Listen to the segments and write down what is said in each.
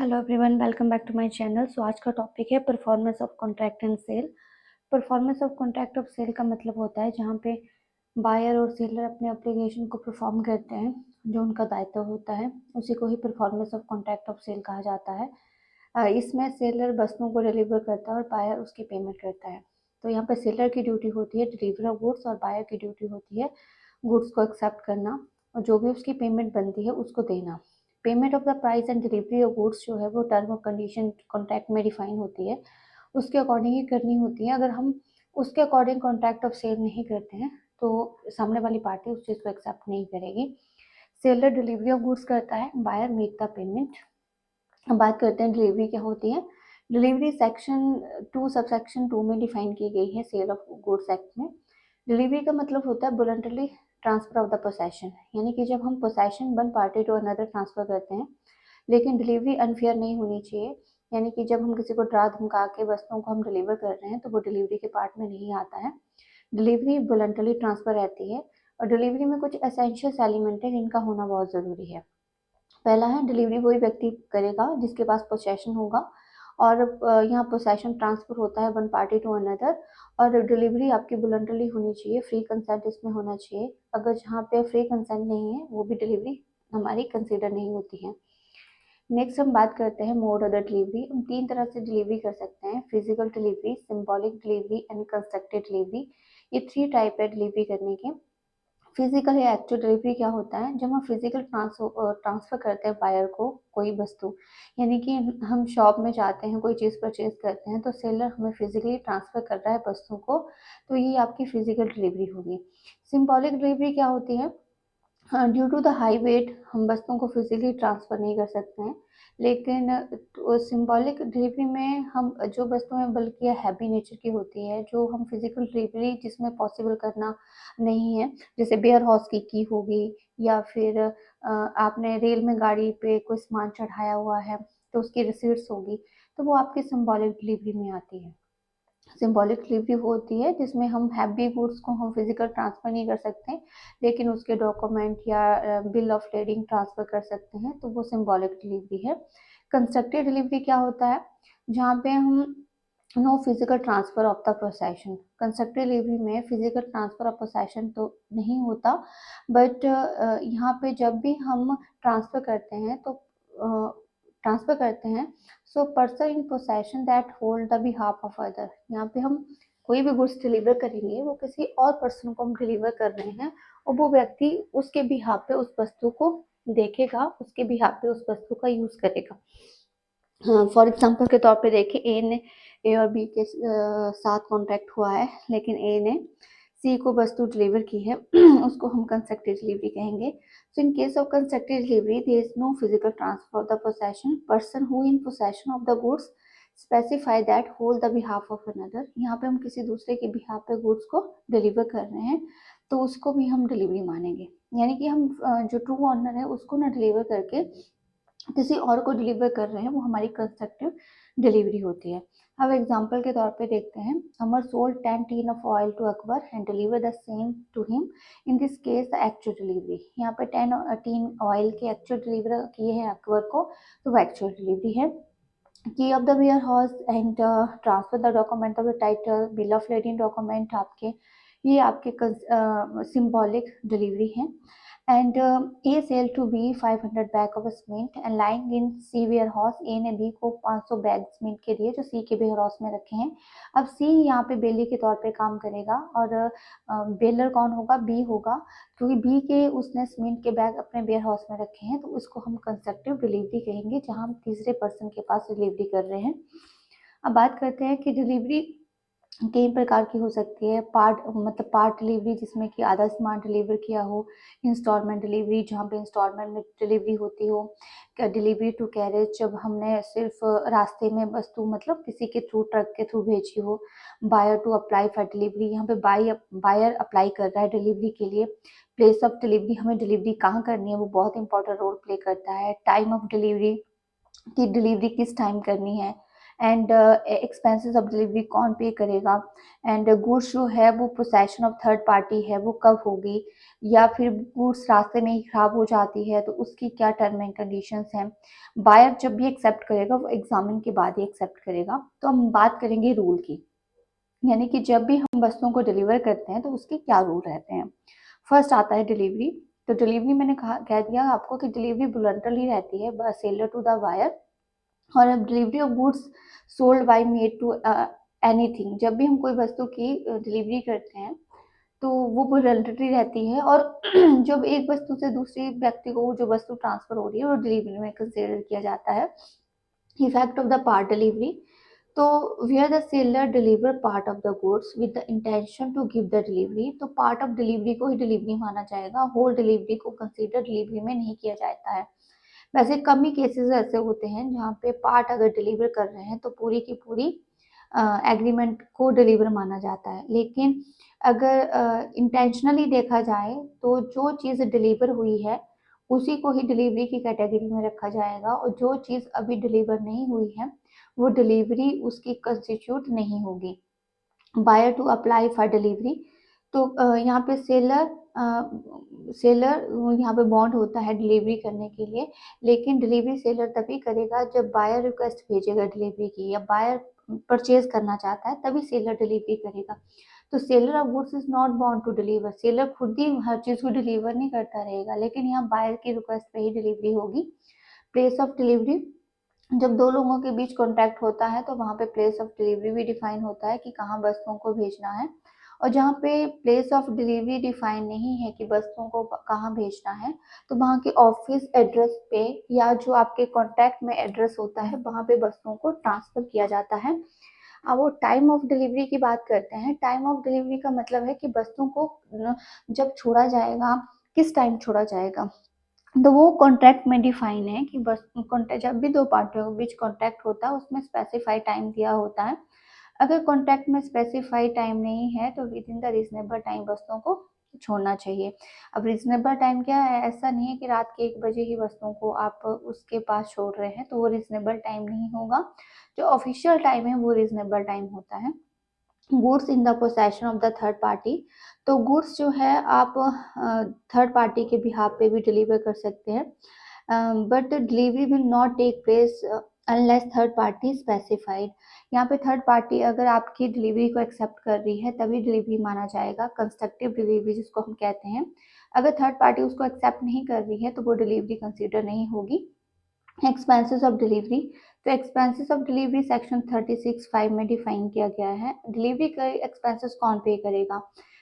Hello everyone, welcome back to my channel. So आज का topic है performance of contract and sale. Performance of contract of sale का मतलब होता है जहाँ पे बायर और सेलर अपने एप्लीकेशन को परफॉर्म करते हैं, जो उनका दायित्व होता है, उसी को ही performance of contract of sale कहा जाता है। इसमें सेलर वस्तुओं को डिलीवर करता है और बायर उसकी पेमेंट करता है। तो यहाँ पे सेलर की ड्यूटी होती है डिलीवर ऑफ गुड्स और बायर की ड्यूटी होती है गुड्स को एक्सेप्ट करना और जो भी उसकी पेमेंट बनती है उसको देना। Payment of the price and delivery of goods जो है वो टर्म ऑफ कंडीशन कॉन्ट्रैक्ट में डिफाइन होती है, उसके अकॉर्डिंग ही करनी होती है। अगर हम उसके अकॉर्डिंग कॉन्ट्रैक्ट ऑफ सेल नहीं करते हैं तो सामने वाली पार्टी उस चीज़ को एक्सेप्ट नहीं करेगी। सेलर डिलीवरी ऑफ गुड्स करता है, बायर मेक द पेमेंट। अब बात करते हैं डिलीवरी क्या होती है। डिलीवरी सेक्शन 2 सबसेक्शन 2 में डिफाइन की गई है सेल ऑफ गुड्स एक्ट में। डिलीवरी का मतलब होता है voluntary transfer of the possession, यानी कि जब हम possession one party to another transfer करते हैं। लेकिन डिलीवरी अनफेयर नहीं होनी चाहिए, यानी कि जब हम किसी को डरा धमका के वस्तुओं को हम डिलीवर कर रहे हैं तो वो डिलीवरी के पार्ट में नहीं आता है। डिलीवरी वॉलंटरी ट्रांसफर रहती है और डिलीवरी में कुछ एसेंशियल एलिमेंट है जिनका होना बहुत ज़रूरी है। पहला है डिलीवरी वही व्यक्ति करेगा जिसके पास पोसेशन होगा और यहाँ पोसेशन ट्रांसफर होता है वन पार्टी टू अनदर। और डिलीवरी आपकी वॉलंटरी होनी चाहिए, फ्री कंसेंट इसमें होना चाहिए। अगर जहाँ पे फ्री कंसेंट नहीं है वो भी डिलीवरी हमारी कंसीडर नहीं होती है। नेक्स्ट हम बात करते हैं मोड ऑफ द डिलीवरी। हम 3 तरह से डिलीवरी कर सकते हैं, physical delivery, symbolic delivery and constructed delivery. ये 3 टाइप है डिलीवरी करने के। फिजिकल या एक्चुअल डिलीवरी क्या होता है, जब हम फिजिकल ट्रांसफर करते हैं बायर को कोई वस्तु, यानी कि हम शॉप में जाते हैं कोई चीज़ परचेज करते हैं तो सेलर हमें फिजिकली ट्रांसफर कर रहा है वस्तु को, तो ये आपकी फिजिकल डिलीवरी होगी। सिंबॉलिक डिलीवरी क्या होती है, हाँ, due to the high weight हम वस्तुओं को फिजिकली ट्रांसफ़र नहीं कर सकते हैं। लेकिन सिंबॉलिक डिलीवरी में हम जो वस्तुएं बल्कि हैवी नेचर की होती है, जो हम फिजिकल डिलीवरी जिसमें पॉसिबल करना नहीं है, जैसे वेयर हाउस की होगी या फिर आपने रेल में गाड़ी पे कोई सामान चढ़ाया हुआ है तो उसकी रिसीट्स होगी, तो वो आपकी सिंबॉलिक डिलीवरी में आती है। सिंबॉलिक डिलीवरी वो होती है जिसमें हम हैवी गुड्स को हम फिजिकल ट्रांसफ़र नहीं कर सकते, लेकिन उसके डॉक्यूमेंट या बिल ऑफ लेडिंग ट्रांसफ़र कर सकते हैं, तो वो सिंबॉलिक डिलीवरी है। कंस्ट्रक्टेड डिलीवरी क्या होता है, जहाँ पे हम no physical transfer of the possession. Constructed delivery में फिजिकल ट्रांसफ़र ऑफ पोसेशन तो नहीं होता, बट यहाँ पे जब भी हम ट्रांसफ़र करते हैं तो ट्रांसफ़र करते हैं, so person in possession that hold the behalf of other. यहाँ पे हम कोई भी गुड्स डिलीवर करेंगे वो किसी और पर्सन को हम डिलीवर कर रहे हैं और वो व्यक्ति उसके बिहाफ पे उस वस्तु को देखेगा, उसके बिहाफ पे उस वस्तु का यूज़ करेगा। हाँ, फॉर एग्जांपल के तौर पे देखिए, ए और बी के साथ कॉन्ट्रैक्ट हुआ है, लेकिन ए ने सी को वस्तु डिलीवर की है उसको हम कंस्ट्रक्टेड डिलीवरी कहेंगे। So in case of constructed delivery there is no physical transfer of the possession, person who in possession of the goods specify that hold the behalf of another. यहाँ पे हम किसी दूसरे के बिहाफ पे goods को deliver कर रहे हैं तो उसको भी हम डिलीवरी मानेंगे, यानी कि हम जो ट्रू ऑनर है उसको ना डिलीवर करके किसी और को डिलीवर कर रहे हैं, वो हमारी कंस्ट्रक्टिव डिलीवरी होती है। अब एग्जांपल के तौर पे देखते हैं, Amar sold 10 tin of oil to Akbar and deliver the same to him. In this case the actual delivery, यहाँ पे 10 टीन ऑयल के एक्चुअल डिलीवर किए हैं अकबर को, तो वो एक्चुअल डिलीवरी है। Key of the warehouse and transfer the document of the title, bill of lading document आपके, ये आपके सिंबॉलिक डिलीवरी है। And A sale to B 500 bag of cement and lying in C warehouse. A ने B को 500 bag cement के दिए जो सी के वेयर हाउस में रखे हैं। अब सी यहाँ पे बेली के तौर पे काम करेगा और बेलर कौन होगा, बी होगा, क्योंकि बी के उसने सीमेंट के बैग अपने वेयर हाउस में रखे हैं, तो उसको हम कंस्ट्रक्टिव डिलीवरी कहेंगे जहाँ हम तीसरे पर्सन के पास डिलीवरी कर रहे हैं। अब बात करते हैं कि डिलीवरी कई प्रकार की हो सकती है। पार्ट डिलीवरी जिसमें कि आधा सामान डिलीवर किया हो, इंस्टॉलमेंट डिलीवरी जहाँ पे इंस्टॉलमेंट में डिलीवरी होती हो, डिलीवरी टू कैरेज जब हमने सिर्फ रास्ते में वस्तु मतलब किसी के थ्रू ट्रक के थ्रू भेजी हो, buyer to apply for delivery, यहाँ पे बायर अप्लाई कर रहा है डिलीवरी के लिए। प्लेस ऑफ डिलीवरी, हमें डिलीवरी कहाँ करनी है वो बहुत इंपॉर्टेंट रोल प्ले करता है। टाइम ऑफ डिलीवरी, कि डिलीवरी किस टाइम करनी है। एंड एक्सपेंसेस ऑफ डिलीवरी कौन पे करेगा, एंड गुड्स जो है वो पोसेशन ऑफ थर्ड पार्टी है वो कब होगी, या फिर गुड्स रास्ते में ही खराब हो जाती है तो उसकी क्या टर्म एंड कंडीशंस हैं। बायर जब भी एक्सेप्ट करेगा वो एग्जामिन के बाद ही एक्सेप्ट करेगा। तो हम बात करेंगे रूल की, यानी कि जब भी हम वस्तुओं को डिलीवर करते हैं तो उसके क्या रूल रहते हैं। फर्स्ट आता है डिलीवरी। तो डिलीवरी मैंने कह दिया आपको कि डिलीवरी वॉलंटरी रहती है सेलर टू द बायर। और अब delivery of goods sold by made to anything, जब भी हम कोई वस्तु की डिलीवरी करते हैं तो वो वॉलंटरी रहती है। और जब एक वस्तु से दूसरे व्यक्ति को जो वस्तु ट्रांसफर हो रही है वो डिलीवरी में कंसिडर किया जाता है। Effect of the part delivery, तो where the seller deliver part of the goods with the intention to give the delivery, तो पार्ट ऑफ डिलीवरी को ही डिलीवरी माना जाएगा, होल डिलीवरी को कंसीडर डिलीवरी में नहीं किया जाता है। वैसे कम ही केसेस ऐसे होते हैं जहाँ पे पार्ट अगर डिलीवर कर रहे हैं तो पूरी की पूरी एग्रीमेंट को डिलीवर माना जाता है। लेकिन अगर इंटेंशनली देखा जाए तो जो चीज़ डिलीवर हुई है उसी को ही डिलीवरी की कैटेगरी में रखा जाएगा, और जो चीज़ अभी डिलीवर नहीं हुई है वो डिलीवरी उसकी कंस्टिट्यूट नहीं होगी। Buyer to apply for delivery, तो यहाँ पे सेलर यहाँ पे बॉन्ड होता है डिलीवरी करने के लिए, लेकिन डिलीवरी सेलर तभी करेगा जब बायर रिक्वेस्ट भेजेगा डिलीवरी की, या बायर परचेज करना चाहता है तभी सेलर डिलीवरी करेगा। तो seller of goods is not bound to deliver, seller खुद ही हर चीज़ को डिलीवर नहीं करता रहेगा, लेकिन यहाँ बायर की रिक्वेस्ट पे ही डिलीवरी होगी। प्लेस ऑफ डिलीवरी, जब दो लोगों के बीच कॉन्टैक्ट होता है तो वहाँ पे प्लेस ऑफ डिलीवरी भी डिफाइन होता है कि कहाँ वस्तुओं को भेजना है। और जहाँ पे प्लेस ऑफ डिलीवरी डिफाइन नहीं है कि वस्तुओं को कहाँ भेजना है, तो वहाँ के ऑफिस एड्रेस पे या जो आपके कॉन्टैक्ट में एड्रेस होता है वहाँ पे वस्तुओं को ट्रांसफर किया जाता है। अब वो टाइम ऑफ डिलीवरी की बात करते हैं। टाइम ऑफ डिलीवरी का मतलब है कि वस्तुओं को जब छोड़ा जाएगा, किस टाइम छोड़ा जाएगा, तो वो कॉन्ट्रैक्ट में डिफाइन है कि बस कॉन्ट्रैक्ट जब भी दो पार्टियों के बीच कॉन्ट्रैक्ट होता है उसमें स्पेसिफाइड टाइम दिया होता है। अगर कॉन्ट्रैक्ट में स्पेसिफाइड टाइम नहीं है तो with in the reasonable time वस्तुओं को छोड़ना चाहिए। अब रीजनेबल टाइम क्या है, ऐसा नहीं है कि रात के 1 बजे ही वस्तुओं को आप उसके पास छोड़ रहे हैं तो वो रीजनेबल टाइम नहीं होगा। जो ऑफिशियल टाइम है वो रीजनेबल टाइम होता है। Goods in the possession of the third party, तो गुड्स जो है आप थर्ड पार्टी के बिहाफ पे भी डिलीवर कर सकते हैं, but delivery will not take place unless third party specified. यहाँ पे थर्ड पार्टी अगर आपकी डिलीवरी को एक्सेप्ट कर रही है तभी डिलीवरी माना जाएगा, कंस्ट्रक्टिव डिलीवरी जिसको हम कहते हैं। अगर थर्ड पार्टी उसको एक्सेप्ट नहीं कर रही है तो वो डिलीवरी कंसिडर नहीं होगी। एक्सपेंसेस ऑफ डिलीवरी, तो एक्सपेंसेस ऑफ डिलीवरी सेक्शन 36(5) में डिफाइन किया गया है। डिलीवरी के एक्सपेंसेस कौन पे करेगा,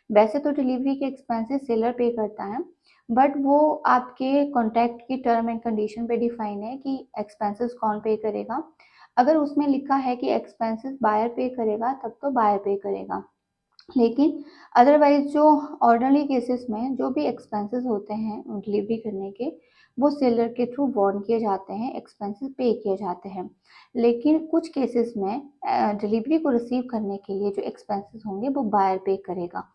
वैसे तो डिलीवरी के एक्सपेंसेस सेलर पे करता है, बट वो आपके कॉन्ट्रैक्ट की टर्म एंड कंडीशन पे डिफाइन है कि एक्सपेंसेस कौन पे करेगा। अगर उसमें लिखा है कि एक्सपेंसेस बायर पे करेगा तब तो बायर पे करेगा, लेकिन अदरवाइज जो ऑर्डनरी केसेस में जो भी एक्सपेंसेस होते हैं डिलीवरी करने के वो सेलर के थ्रू वॉर्न किए जाते हैं, एक्सपेंसेस पे किए जाते हैं। लेकिन कुछ केसेस में डिलीवरी को रिसीव करने के लिए जो एक्सपेंसेस होंगे वो बायर पे करेगा।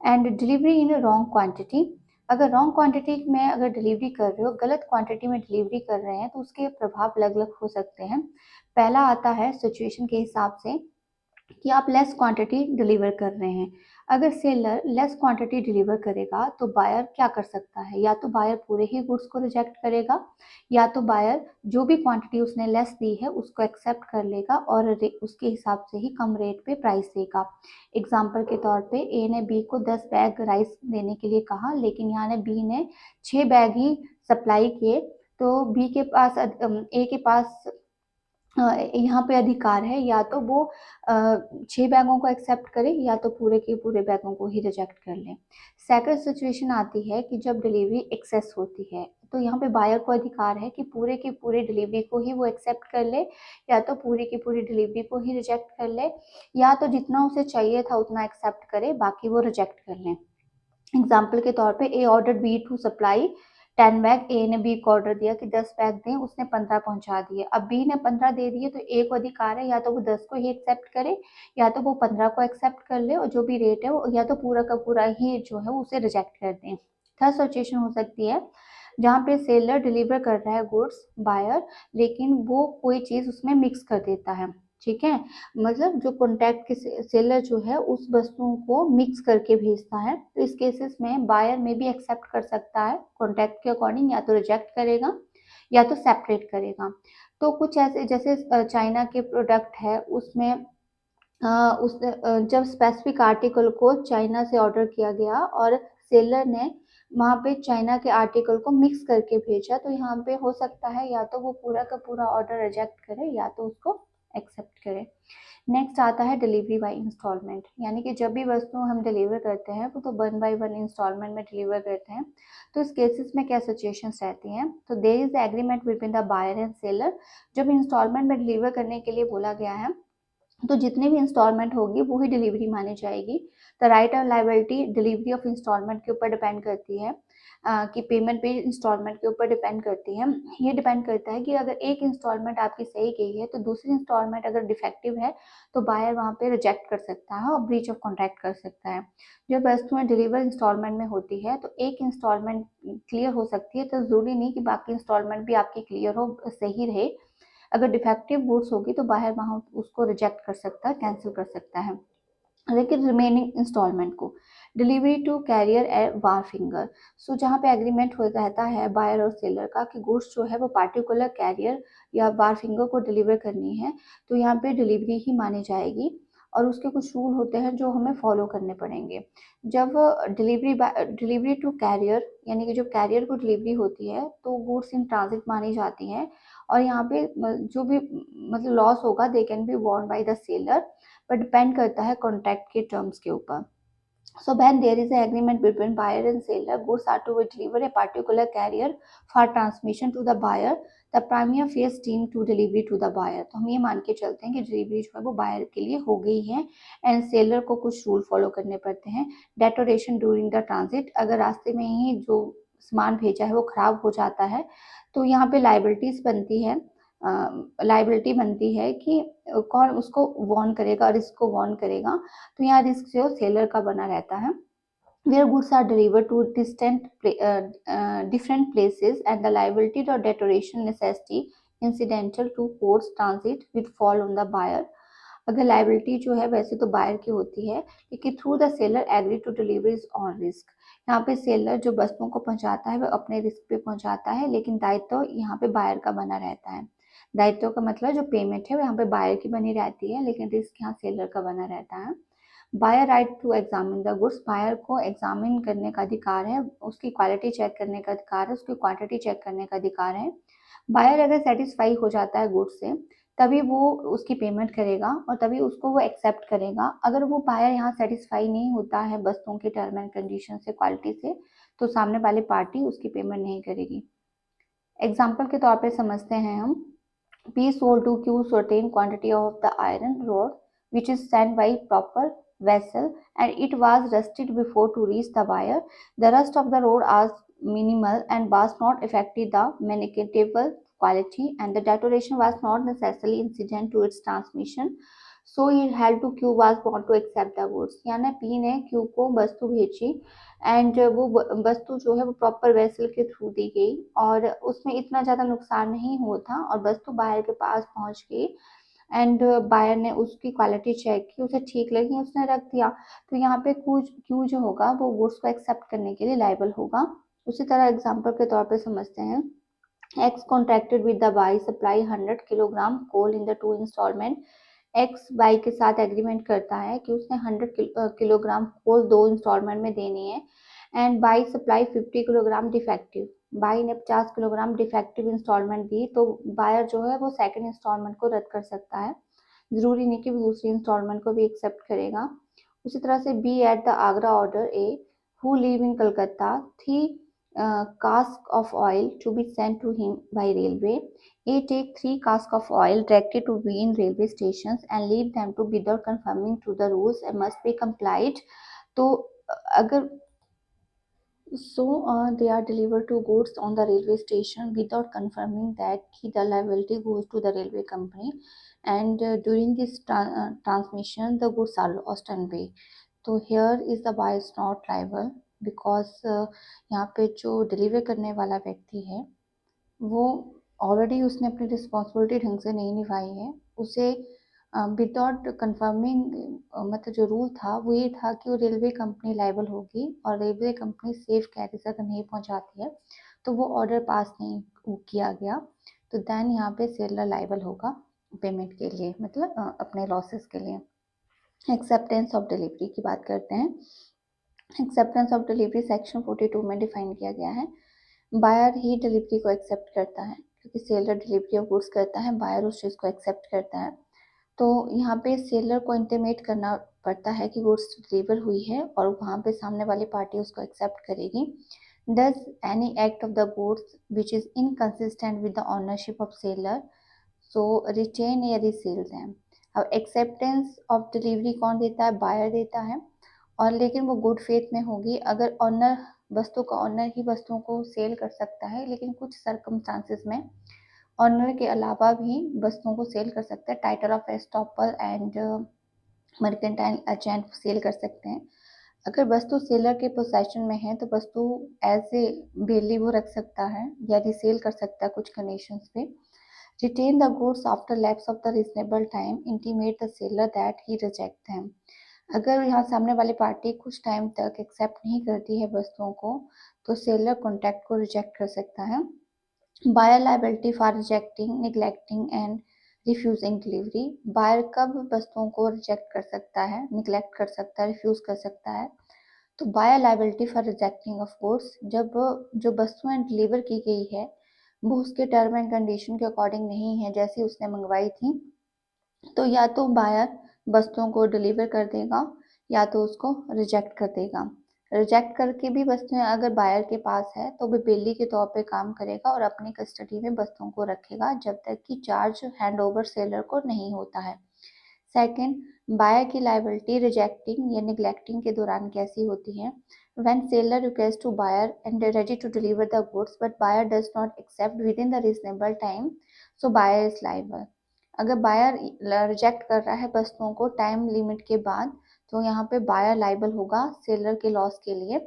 And delivery in wrong quantity, अगर रॉन्ग क्वांटिटी में अगर डिलीवरी कर रहे हो, गलत क्वांटिटी में डिलीवरी कर रहे हैं तो उसके प्रभाव अलग अलग हो सकते हैं। पहला आता है सिचुएशन के हिसाब से कि आप लेस क्वांटिटी डिलीवर कर रहे हैं। अगर सेलर लेस क्वांटिटी डिलीवर करेगा तो बायर क्या कर सकता है, या तो बायर पूरे ही गुड्स को रिजेक्ट करेगा, या तो बायर जो भी क्वांटिटी उसने लेस दी है उसको एक्सेप्ट कर लेगा और उसके हिसाब से ही कम रेट पे प्राइस देगा। एग्जाम्पल के तौर पे ए ने बी को 10 बैग राइस देने के लिए कहा, लेकिन यहाँ ने बी ने 6 बैग ही सप्लाई किए, तो बी के पास ए के पास यहाँ पे अधिकार है या तो वो 6 बैगों को एक्सेप्ट करे या तो पूरे के पूरे बैगों को ही रिजेक्ट कर ले। सेकंड सिचुएशन आती है कि जब डिलीवरी एक्सेस होती है, तो यहाँ पे बायर को अधिकार है कि पूरे की पूरी डिलीवरी को ही वो एक्सेप्ट कर ले या तो पूरी की पूरी डिलीवरी को ही रिजेक्ट कर ले, या तो जितना उसे चाहिए था उतना एक्सेप्ट करे बाकी वो रिजेक्ट कर ले। एग्जाम्पल के तौर पे A order B to supply 10 bag, A ने बी को ऑर्डर दिया कि 10 बैग दें, उसने 15 पहुंचा दिए। अब बी ने 15 दे दिए तो ए को अधिकार है या तो वो 10 को ही एक्सेप्ट करे या तो वो 15 को एक्सेप्ट कर ले, और जो भी रेट है वो या तो पूरा का पूरा ही जो है वो उसे रिजेक्ट कर दें। थर्ड सिचुएशन हो सकती है जहाँ पे सेलर डिलीवर कर रहा है गुड्स बायर, लेकिन वो कोई चीज़ उसमें मिक्स कर देता है। ठीक है, मतलब जो कॉन्ट्रैक्ट के सेलर जो है उस वस्तुओं को मिक्स करके भेजता है। तो इस केसेस में बायर में भी एक्सेप्ट कर सकता है कॉन्ट्रैक्ट के अकॉर्डिंग, या तो रिजेक्ट करेगा या तो सेपरेट करेगा। तो कुछ ऐसे जैसे चाइना के प्रोडक्ट है उसमें जब स्पेसिफिक आर्टिकल को चाइना से ऑर्डर किया गया और सेलर ने वहाँ पे चाइना के आर्टिकल को मिक्स करके भेजा, तो यहाँ पे हो सकता है या तो वो पूरा का पूरा ऑर्डर रिजेक्ट करे या तो उसको एक्सेप्ट करे। नेक्स्ट आता है डिलीवरी बाय इंस्टॉलमेंट, यानी कि जब भी वस्तु हम डिलीवर करते हैं वो तो 1 by 1 इंस्टॉलमेंट में डिलीवर करते हैं। तो इस केसेस में क्या सिचुएशंस रहती हैं, तो there is agreement between the buyer and seller. जब इंस्टॉलमेंट में डिलीवर करने के लिए बोला गया है तो जितनी भी इंस्टॉलमेंट होगी वो ही डिलीवरी मानी जाएगी। द राइट और लाइबिलिटी डिलीवरी ऑफ इंस्टॉलमेंट के ऊपर डिपेंड करती है, कि पेमेंट भी इंस्टॉलमेंट के ऊपर डिपेंड करती है। ये डिपेंड करता है कि अगर एक इंस्टॉलमेंट आपकी सही गई है तो दूसरी इंस्टॉलमेंट अगर डिफेक्टिव है तो बायर वहाँ पे रिजेक्ट कर सकता है और ब्रीच ऑफ कॉन्ट्रैक्ट कर सकता है। जब वस्तुएं डिलीवर इंस्टॉलमेंट में होती है तो एक इंस्टॉलमेंट क्लियर हो सकती है, तो ज़रूरी नहीं कि बाकी इंस्टॉलमेंट भी आपकी क्लियर हो, सही रहे। अगर डिफेक्टिव गुड्स होगी तो बाहर वहाँ उसको रिजेक्ट कर सकता है, कैंसिल कर सकता है। लेकिन रिमेनिंग इंस्टॉलमेंट को delivery to carrier a wharfinger, so जहाँ पे एग्रीमेंट हो रहता है बायर और सेलर का कि गुड्स जो है वो पार्टिकुलर कैरियर या वार फिंगर को डिलीवर करनी है, तो यहाँ पे डिलीवरी ही मानी जाएगी। और उसके कुछ रूल होते हैं जो हमें फॉलो करने पड़ेंगे। जब डिलीवरी टू कैरियर, यानी कि जब कैरियर को डिलीवरी होती है तो गुड्स इन ट्रांजिट मानी जाती हैं। और यहाँ पे जो भी मतलब लॉस होगा दे can B Warne by the seller, पर डिपेंड करता है कॉन्ट्रैक्ट के टर्म्स के ऊपर। So when there is an agreement between buyer and seller, goods are to be delivered a particular carrier for transmission to the buyer. The premier phase deemed to delivery to the buyer. तो हम ये मान के चलते हैं कि delivery जो है वो बायर के लिए हो गई है एंड सेलर को कुछ रूल फॉलो करने पड़ते हैं। डेटोरेशन ड्यूरिंग द ट्रांजिट, अगर रास्ते में ही जो सामान भेजा है वो खराब हो जाता है तो यहाँ पे लाइबिलिटीज बनती है, लाइबिलिटी बनती है कि कौन उसको वॉर्न करेगा, रिस्क को वॉर्न करेगा। तो यहाँ रिस्क जो सेलर का बना रहता है। Where goods are delivered to different places and the liability or deterioration necessity incidental to ports transit will fall on the buyer। अगर लाइबिलिटी जो है वैसे तो बायर की होती है, लेकिन through the seller agree to deliveries on risk, यहाँ पे सेलर जो वस्तुओं को पहुंचाता है वह अपने रिस्क पे पहुंचाता है, लेकिन दायित्व यहाँ पे बायर का बना रहता है। दायित्व का मतलब जो पेमेंट है वो यहाँ पे बायर की बनी रहती है, लेकिन रिस्क यहाँ सेलर का बना रहता है। Buyer right to examine the goods, buyer को एग्जामिन करने का अधिकार है, उसकी क्वालिटी चेक करने का अधिकार है, उसकी क्वांटिटी चेक करने का अधिकार है। बायर अगर सेटिस्फाई हो जाता है गुड्स से तभी वो उसकी पेमेंट करेगा और तभी उसको वो एक्सेप्ट करेगा। अगर वो बायर यहाँ सेटिस्फाई नहीं होता है वस्तुओं के टर्म एंड कंडीशन से, क्वालिटी से, तो सामने वाली पार्टी उसकी पेमेंट नहीं करेगी। एग्जाम्पल के तौर पे समझते हैं हम, P sold to Q certain quantity of the iron rod which is sent by proper vessel and it was rusted before to reach the buyer. The rust of the rod was minimal and was not affected the mechanical quality and the deterioration was not necessarily incident to its transmission. So he held to Q was want to accept the goods। यानी P ने Q को वस्तु भेजी and वो वस्तु जो है वो प्रॉपर वेसल के थ्रू दी गई और उसमें इतना ज़्यादा नुकसान नहीं हुआ था और वस्तु बायर के पास पहुंच गई एंड बायर ने उसकी क्वालिटी चेक की, उसे ठीक लगी, उसने रख दिया। तो यहाँ पे कुछ क्यू जो होगा वो गुड्स को एक्सेप्ट करने के लिए लाइबल होगा। उसी तरह एग्जाम्पल के तौर पे समझते हैं, X contracted with the by supply 100 kilogram coal in the 2 installment. X by के साथ एग्रीमेंट करता है कि उसने 100 किलोग्राम कोल 2 इंस्टॉलमेंट में देनी है and by supply 50 kilogram defective. By ने 50 किलोग्राम डिफेक्टिव इंस्टॉलमेंट दी तो बायर जो है वो सेकंड इंस्टॉलमेंट को रद्द कर सकता है, जरूरी नहीं कि वो दूसरी इंस्टॉलमेंट को भी एक्सेप्ट करेगा। उसी तरह से B at the Agra order A who live in Calcutta the cask of oil to be sent to him by railway. A take 3 casks of oil directed to be in railway stations and leave them to be without conforming to the rules and must be complied। तो अगर they are delivered to goods on the railway station without confirming that the liability goes to the railway company and during this transmission the goods are lost and way। तो here is the buyer is not liable because यहाँ पे जो deliver करने वाला व्यक्ति है वो already उसने अपनी रिस्पॉन्सिबिलिटी ढंग से नहीं निभाई है, उसे विदाउट कंफर्मिंग, मतलब जो रूल था वो ये था कि वो रेलवे कंपनी लायबल होगी, और रेलवे कंपनी सेफ कैरेज अगर नहीं पहुंचाती है तो वो ऑर्डर पास नहीं किया गया, तो देन यहाँ पे सेलर लायबल होगा पेमेंट के लिए, मतलब अपने लॉसेस के लिए। एक्सेप्टेंस ऑफ डिलीवरी की बात करते हैं। एक्सेप्टेंस ऑफ डिलीवरी सेक्शन 42 में डिफाइन किया गया है। बायर ही डिलीवरी को एक्सेप्ट करता है, क्योंकि सेलर डिलीवरी ऑफ गुड्स करता है, बायर उस चीज़ को एक्सेप्ट करता है। तो यहाँ पे सेलर को इंटीमेट करना पड़ता है कि गुड्स डिलीवर हुई है, और वहाँ पे सामने वाली पार्टी उसको एक्सेप्ट करेगी। Does any act of the goods which is inconsistent with the ownership of seller so retain या रिसेल देम। अब एक्सेप्टेंस ऑफ डिलीवरी कौन देता है? बायर देता है, और लेकिन वो गुड फेथ में होगी। अगर ऑनर, वस्तु का ऑनर ही वस्तुओं को सेल कर सकता है, लेकिन कुछ सर्कमस्टांसिस में ऑनर के अलावा भी वस्तुओं को सेल कर सकता है। Title of estoppel and mercantile agent sell कर सकते हैं। अगर वस्तु सेलर के पोसेशन में है तो वस्तु एज ए बेली वो रख सकता है या रिसेल कर सकता है कुछ कंडीशंस पे। Retain the goods after lapse of the reasonable time, intimate the seller that he reject them. अगर यहाँ सामने वाली पार्टी कुछ टाइम तक एक्सेप्ट नहीं करती है वस्तुओं को, तो सेलर कॉन्ट्रैक्ट को रिजेक्ट कर सकता है। Buyer liability for rejecting, neglecting and refusing delivery. Buyer कब वस्तुओं को रिजेक्ट कर सकता है, निगलेक्ट कर सकता है, रिफ्यूज कर सकता है? तो buyer liability for rejecting of goods, जब जो वस्तुएं डिलीवर की गई है वो उसके टर्म एंड कंडीशन के अकॉर्डिंग नहीं है जैसी उसने मंगवाई थी, तो या तो बायर वस्तुओं को डिलीवर कर देगा या तो उसको रिजेक्ट कर देगा। रिजेक्ट करके भी वस्तुएं अगर बायर के पास है तो वो बेली के तौर पे काम करेगा और अपनी कस्टडी में वस्तुओं को रखेगा जब तक कि चार्ज हैंड ओवर सेलर को नहीं होता है। सेकंड, बायर की लायबिलिटी रिजेक्टिंग या निगलेक्टिंग के दौरान कैसी होती है? When seller requests to buyer and they're ready to deliver the goods but buyer does not accept within the reasonable time, so buyer is liable. अगर बायर रिजेक्ट कर रहा है वस्तुओं को टाइम लिमिट के बाद, तो यहाँ पे बायर लाइबल होगा सेलर के लॉस के लिए।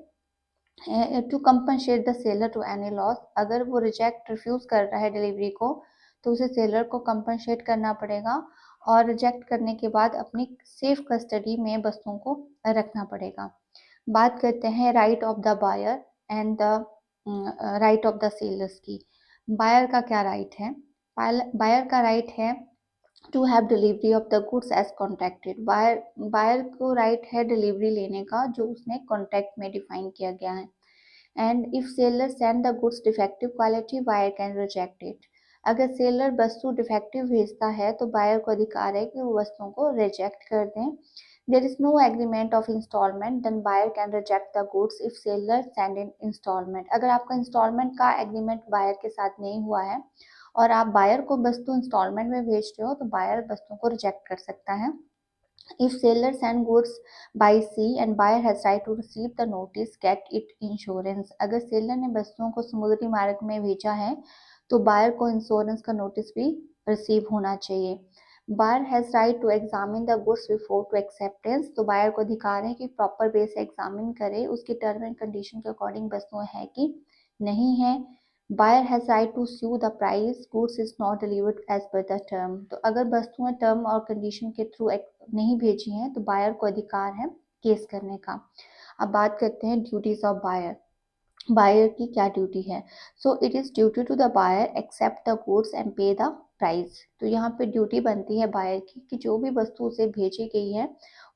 To compensate the seller to any loss, अगर वो रिजेक्ट रिफ्यूज कर रहा है डिलीवरी को तो उसे सेलर को कंपनसेट करना पड़ेगा, और रिजेक्ट करने के बाद अपनी सेफ कस्टडी में वस्तुओं को रखना पड़ेगा। बात करते हैं right of the buyer and the right of the sellers की। बायर का क्या राइट है? बायर का राइट है to have delivery of the goods as contracted. Buyer को राइट है डिलीवरी लेने का जो उसने कॉन्ट्रैक्ट में डिफाइन किया गया है। And if seller send the goods defective quality, buyer can reject it. अगर सेलर वस्तु डिफेक्टिव भेजता है तो बायर को अधिकार है कि वो वस्तुओं को रिजेक्ट कर दें। There is no agreement of installment, then buyer can reject the goods if seller send in installment. अगर आपका इंस्टॉलमेंट का एग्रीमेंट बायर के साथ नहीं हुआ है और आप बायर को वस्तु इंस्टॉलमेंट में भेज रहे हो, तो बायर वस्तु को रिजेक्ट कर सकता है। If seller send goods by sea and buyer has right to receive the notice, get it insurance. अगर सेलर ने वस्तुओं को समुद्री मार्ग में भेजा है तो बायर को इंश्योरेंस का नोटिस भी रिसीव होना चाहिए। Buyer has right to examine the goods before to acceptance, तो बायर को अधिकार है कि प्रॉपर वे से एग्जामिन करे उसकी टर्म एंड कंडीशन के अकॉर्डिंग वस्तुएं है कि नहीं है। Buyer has right to sue the price goods is not delivered as per the term, तो अगर वस्तुएं टर्म और कंडीशन के थ्रू नहीं भेजी हैं तो बायर को अधिकार है केस करने का। अब बात करते हैं ड्यूटीज ऑफ बायर। बायर की क्या ड्यूटी है? So it is duty to the buyer accept the goods and pay the price. तो यहाँ पे ड्यूटी बनती है बायर की कि जो भी वस्तु उसे भेजी गई है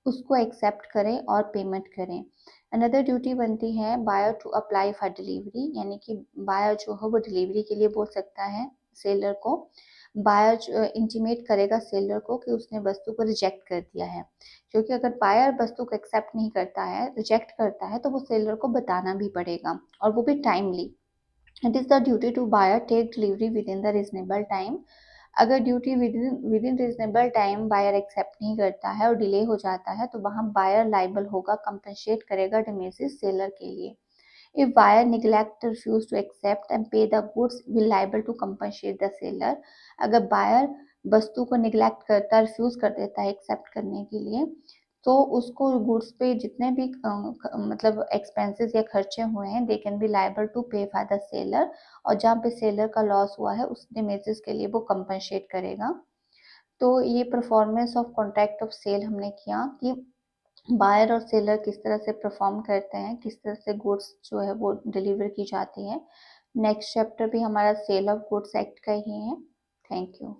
उसको एक्सेप्ट करें और पेमेंट करें। अनदर ड्यूटी बनती है buyer to apply for delivery, यानी कि बायर जो है वो डिलीवरी के लिए बोल सकता है सेलर को। बायर इंटीमेट करेगा सेलर को कि उसने वस्तु को रिजेक्ट कर दिया है, क्योंकि अगर बायर वस्तु को एक्सेप्ट नहीं करता है, रिजेक्ट करता है, तो वो सेलर को बताना भी पड़ेगा, और वो भी timely. It is the duty to buyer take delivery within the reasonable time. अगर duty within reasonable time buyer accept नहीं करता है और डिले हो जाता है, तो वहाँ बायर लाइबल होगा, कंपनसेट करेगा डैमेजेस सेलर के लिए। If buyer neglect, refuse to accept and pay the goods, will liable to compensate the seller. अगर buyer वस्तु को निगलेक्ट करता है, रिफ्यूज कर देता है एक्सेप्ट करने के लिए, तो उसको गुड्स पे जितने भी मतलब एक्सपेंसेस या खर्चे हुए हैं they can be liable to pay for the seller, और जहाँ पे सेलर का लॉस हुआ है उस डेमेजेस के लिए वो कंपनसेट करेगा। तो ये performance of contract of sale हमने किया कि बायर और सेलर किस तरह से परफॉर्म करते हैं, किस तरह से गुड्स जो है वो डिलीवर की जाती है। नेक्स्ट चैप्टर भी हमारा सेल ऑफ गुड्स एक्ट का ही है। Thank you.